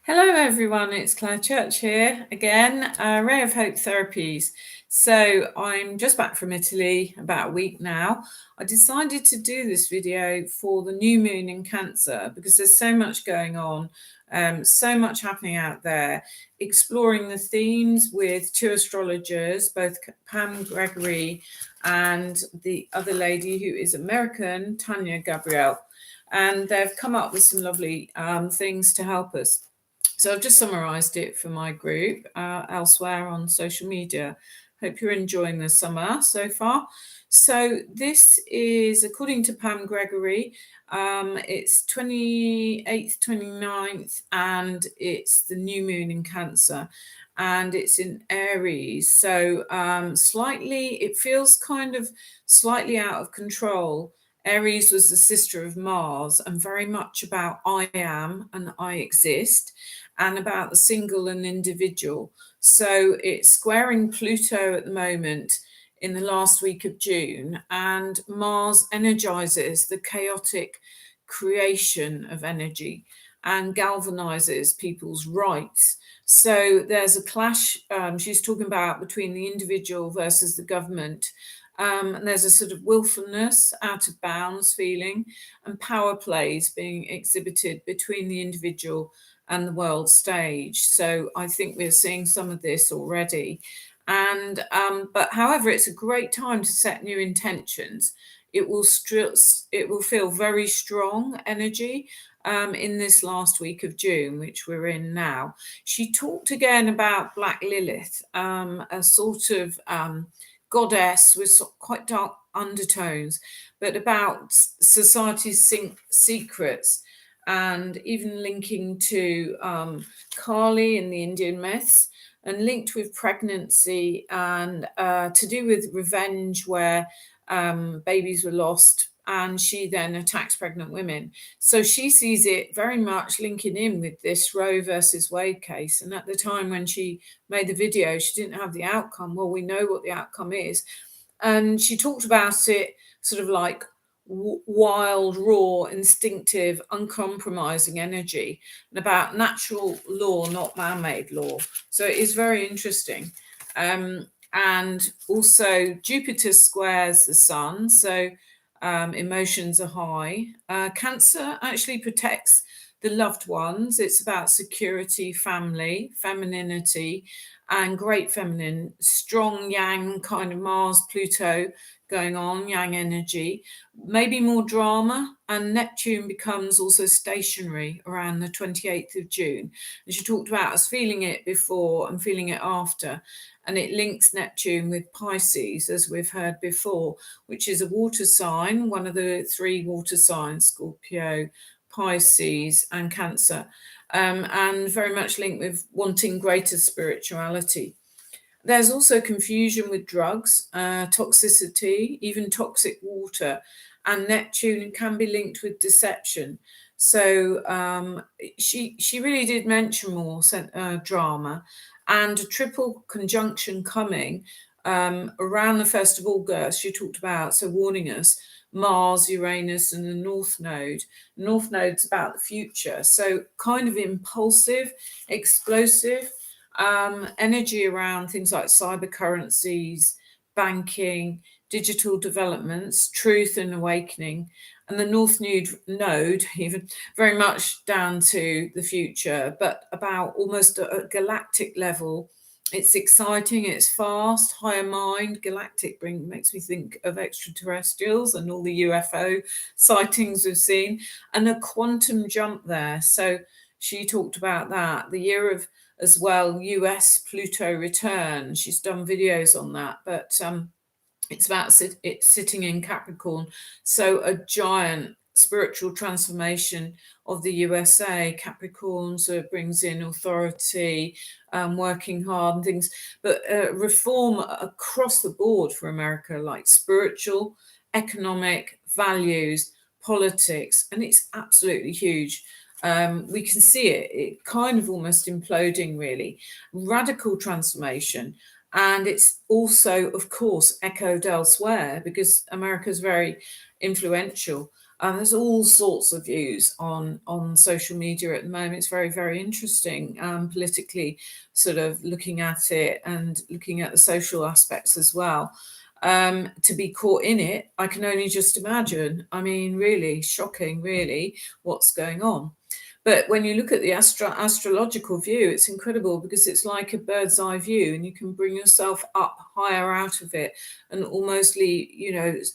Hello, everyone. It's Claire Church here again, Ray of Hope Therapies. So I'm just back from Italy, about a week now. I decided to do this video for the new moon in Cancer because there's so much going on, so much happening out there, exploring the themes with two astrologers, both Pam Gregory and the other lady who is American, Tanya Gabrielle. And they've come up with some lovely things to help us. So I've just summarised it for my group elsewhere on social media. Hope you're enjoying the summer so far. So this is, according to Pam Gregory, it's 28th, 29th, and it's the new moon in Cancer, and it's in Aries. So it feels kind of slightly out of control. Aries was the sister of Mars and very much about I am and I exist, and about the single and individual. So it's squaring Pluto at the moment in the last week of June, and Mars energizes the chaotic creation of energy and galvanizes people's rights. So there's a clash, she's talking about, between the individual versus the government. And there's a sort of willfulness, out of bounds feeling, and power plays being exhibited between the individual and the world stage. So I think we're seeing some of this already. And but however, it's a great time to set new intentions. It will feel very strong energy in this last week of June, which we're in now. She talked again about Black Lilith, a sort of goddess with quite dark undertones, but about society's secrets, and even linking to Kali in the Indian myths, and linked with pregnancy and to do with revenge, where babies were lost, and she then attacks pregnant women. So she sees it very much linking in with this Roe versus Wade case. And at the time when she made the video, she didn't have the outcome. Well, we know what the outcome is. And she talked about it sort of like wild, raw, instinctive, uncompromising energy, and about natural law, not man-made law. So it is very interesting. And also Jupiter squares the sun, so emotions are high. Cancer actually protects the loved ones. It's about security, family, femininity, and great feminine, strong yang kind of Mars, Pluto going on, yang energy, maybe more drama. And Neptune becomes also stationary around the 28th of June. And she talked about us feeling it before and feeling it after. And it links Neptune with Pisces, as we've heard before, which is a water sign, one of the three water signs, Scorpio, Pisces, and Cancer, and very much linked with wanting greater spirituality. There's also confusion with drugs, toxicity, even toxic water, and Neptune can be linked with deception. So she really did mention more drama, and a triple conjunction coming around the 1st of August. She talked about, so warning us, Mars, Uranus, and the North Node. North Node's about the future, so kind of impulsive, explosive, energy around things like cyber currencies, banking, digital developments, truth and awakening. And the North Node, even very much down to the future, but about almost a galactic level. It's exciting, it's fast, higher mind, galactic makes me think of extraterrestrials and all the UFO sightings we've seen, and a quantum jump there. So she talked about that. The year of, as well, US Pluto return. She's done videos on that, but it's about it sitting in Capricorn. So a giant spiritual transformation of the USA. Capricorn, so it brings in authority, working hard and things, but reform across the board for America, like spiritual, economic, values, politics, and it's absolutely huge. We can see it kind of almost imploding, really. Radical transformation. And it's also, of course, echoed elsewhere because America is very influential. There's all sorts of views on social media at the moment. It's very, very interesting, politically, sort of looking at it and looking at the social aspects as well. To be caught in it, I can only just imagine. I mean, really shocking, really, what's going on. But when you look at the astrological view, it's incredible because it's like a bird's eye view, and you can bring yourself up higher out of it and almostly,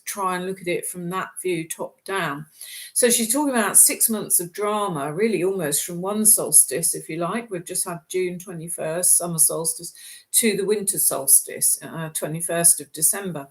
try and look at it from that view, top down. So she's talking about 6 months of drama, really almost from one solstice, if you like. We've just had June 21st, summer solstice, to the winter solstice, 21st of December.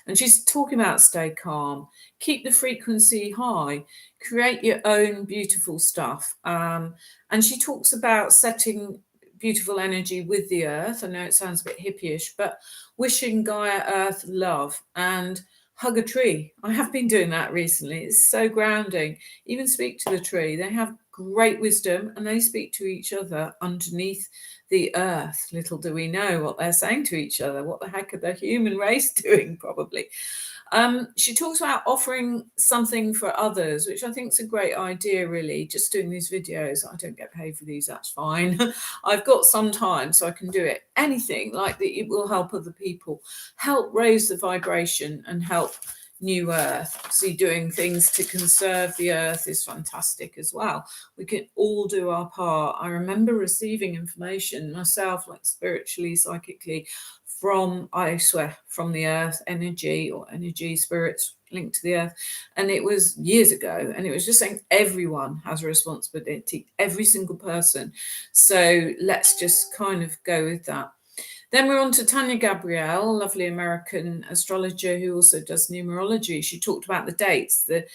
And she's talking about stay calm, keep the frequency high, create your own beautiful stuff. And she talks about setting beautiful energy with the earth. I know it sounds a bit hippie-ish, but wishing Gaia Earth love and hug a tree. I have been doing that recently. It's so grounding. Even speak to the tree. They have great wisdom and they speak to each other underneath the earth. Little do we know what they're saying to each other. What the heck are the human race doing, probably? She talks about offering something for others, which I think is a great idea, really. Just doing these videos. I don't get paid for these, that's fine. I've got some time, so I can do it. Anything like that, it will help other people, help raise the vibration and help New Earth. See, doing things to conserve the earth is fantastic as well. We can all do our part. I remember receiving information myself, like spiritually, psychically, from, I swear, from the earth energy, or energy spirits linked to the earth. And it was years ago. And it was just saying everyone has a responsibility, every single person. So let's just kind of go with that. Then we're on to Tanya Gabrielle, lovely American astrologer who also does numerology. She talked about the dates, the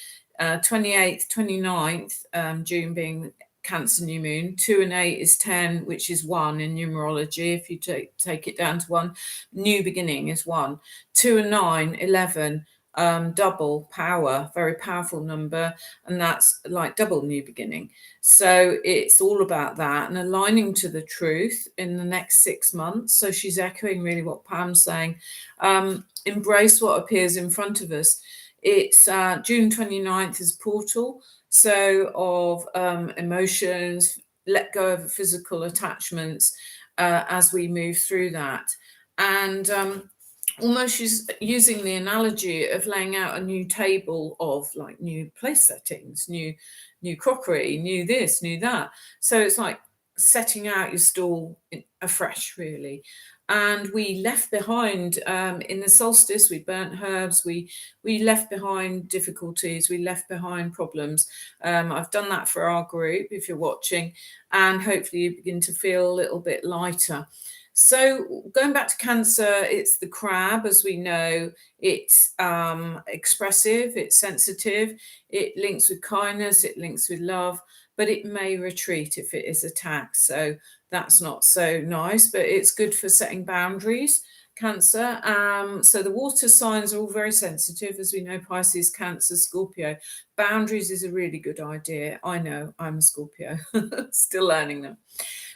28th, 29th, June being Cancer new moon. 2 and 8 is 10, which is 1 in numerology. If you take it down to 1, new beginning is 1. 2 and 9, 11, double power, very powerful number, and that's like double new beginning. So it's all about that and aligning to the truth in the next 6 months. So she's echoing really what Pam's saying. Embrace what appears in front of us. It's June 29th is portal, so of emotions, let go of physical attachments as we move through that. And almost she's using the analogy of laying out a new table of like new place settings, new crockery, new this, new that. So it's like setting out your stall afresh, really. And we left behind in the solstice, we burnt herbs, we left behind difficulties, we left behind problems. I've done that for our group, if you're watching, and hopefully you begin to feel a little bit lighter. So going back to Cancer, it's the crab, as we know. It's expressive, it's sensitive, it links with kindness, it links with love, but it may retreat if it is attacked. So that's not so nice, but it's good for setting boundaries, Cancer. So the water signs are all very sensitive, as we know, Pisces, Cancer, Scorpio. Boundaries is a really good idea. I know, I'm a Scorpio, still learning them.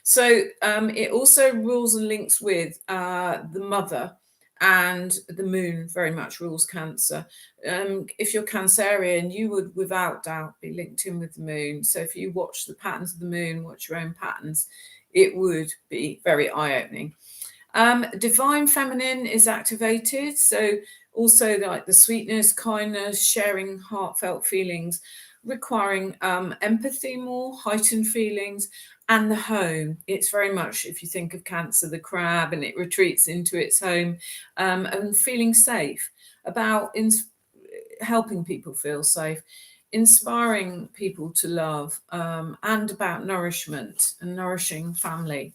So it also rules and links with the mother, and the moon very much rules Cancer. If you're Cancerian, you would without doubt be linked in with the moon. So if you watch the patterns of the moon, watch your own patterns, it would be very eye-opening. Divine feminine is activated. So also like the sweetness, kindness, sharing heartfelt feelings, requiring empathy more, heightened feelings. And the home, it's very much, if you think of Cancer, the crab, and it retreats into its home, and feeling safe, about helping people feel safe, inspiring people to love, and about nourishment and nourishing family.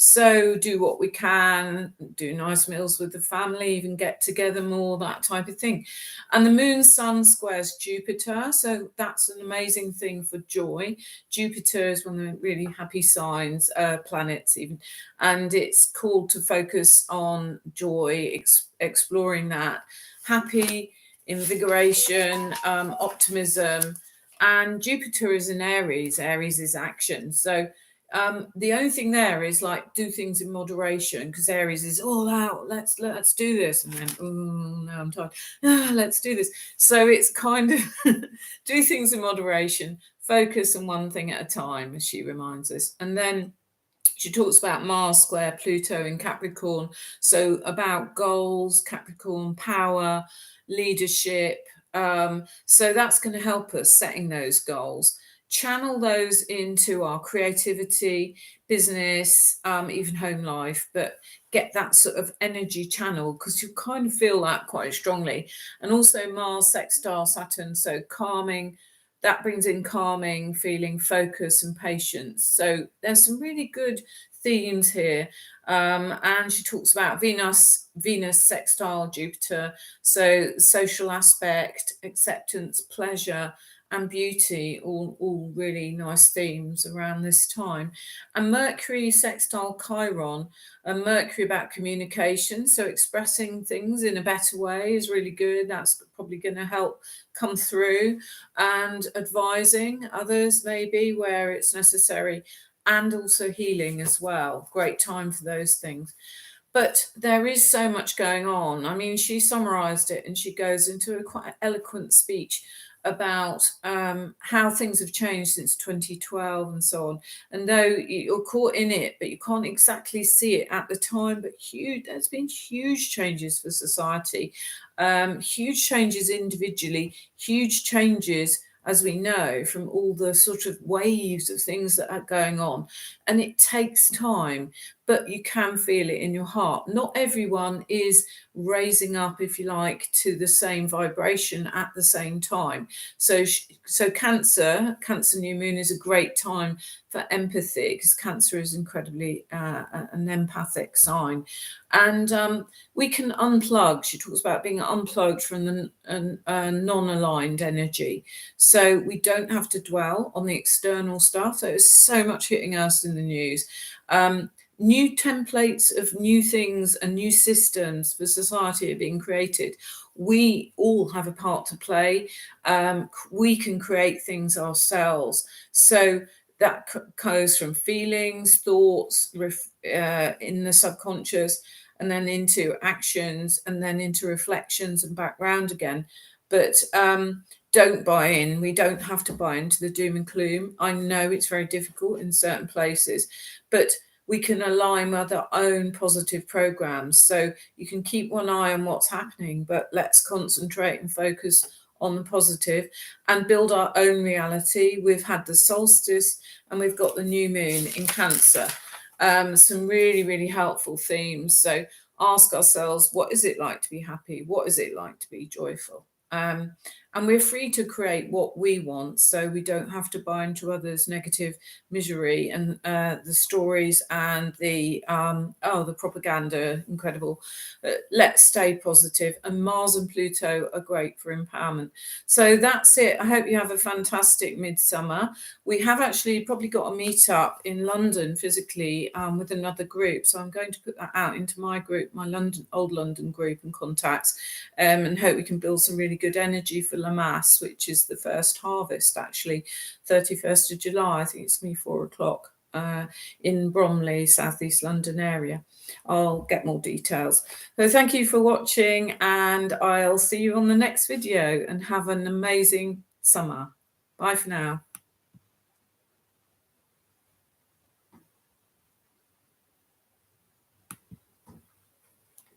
So do what we can, do nice meals with the family, even get together more, that type of thing. And the moon sun squares Jupiter, so that's an amazing thing for joy. Jupiter is one of the really happy signs, planets even, and it's called to focus on joy, exploring that, happy, invigoration, optimism. And Jupiter is in Aries. Aries is action. So The only thing there is like do things in moderation, because Aries is all out. Let's do this, and then oh no, I'm tired. Let's do this. So it's kind of do things in moderation, focus on one thing at a time, as she reminds us, and then she talks about Mars square Pluto in Capricorn, so about goals, Capricorn, power, leadership. So that's going to help us setting those goals, channel those into our creativity, business, even home life, but get that sort of energy channel, because you kind of feel that quite strongly. And also Mars sextile Saturn, so calming, that brings in calming, feeling, focus, and patience. So there's some really good themes here. And she talks about Venus sextile Jupiter, so social aspect, acceptance, pleasure, and beauty, all really nice themes around this time. And Mercury sextile Chiron, and Mercury about communication, so expressing things in a better way is really good. That's probably going to help come through, and advising others maybe where it's necessary, and also healing as well. Great time for those things. But there is so much going on. I mean, she summarized it and she goes into a quite eloquent speech about how things have changed since 2012 and so on. And though you're caught in it, but you can't exactly see it at the time, but there's been huge changes for society, huge changes individually, huge changes, as we know, from all the sort of waves of things that are going on. And it takes time, but you can feel it in your heart. Not everyone is raising up, if you like, to the same vibration at the same time. So Cancer new moon is a great time for empathy, because Cancer is incredibly an empathic sign. And we can unplug. She talks about being unplugged from the non-aligned energy. So we don't have to dwell on the external stuff. There's so much hitting us in the news. New templates of new things and new systems for society are being created. We all have a part to play. We can create things ourselves. So that goes from feelings, thoughts, in the subconscious, and then into actions, and then into reflections and back round again. But don't buy in. We don't have to buy into the doom and gloom. I know it's very difficult in certain places, but we can align with our own positive programs. So you can keep one eye on what's happening, but let's concentrate and focus on the positive and build our own reality. We've had the solstice and we've got the new moon in Cancer. Some really, really helpful themes. So ask ourselves, what is it like to be happy? What is it like to be joyful? And we're free to create what we want, so we don't have to buy into others' negative misery and the stories and the propaganda. Incredible. Let's stay positive. And Mars and Pluto are great for empowerment. So that's it. I hope you have a fantastic midsummer. We have actually probably got a meetup in London physically with another group. So I'm going to put that out into my group, my old London group and contacts, and hope we can build some really good energy for Lammas, which is the first harvest, actually, 31st of July. I think it's going to be 4 o'clock in Bromley, southeast London area. I'll get more details. So thank you for watching, and I'll see you on the next video, and have an amazing summer. Bye for now.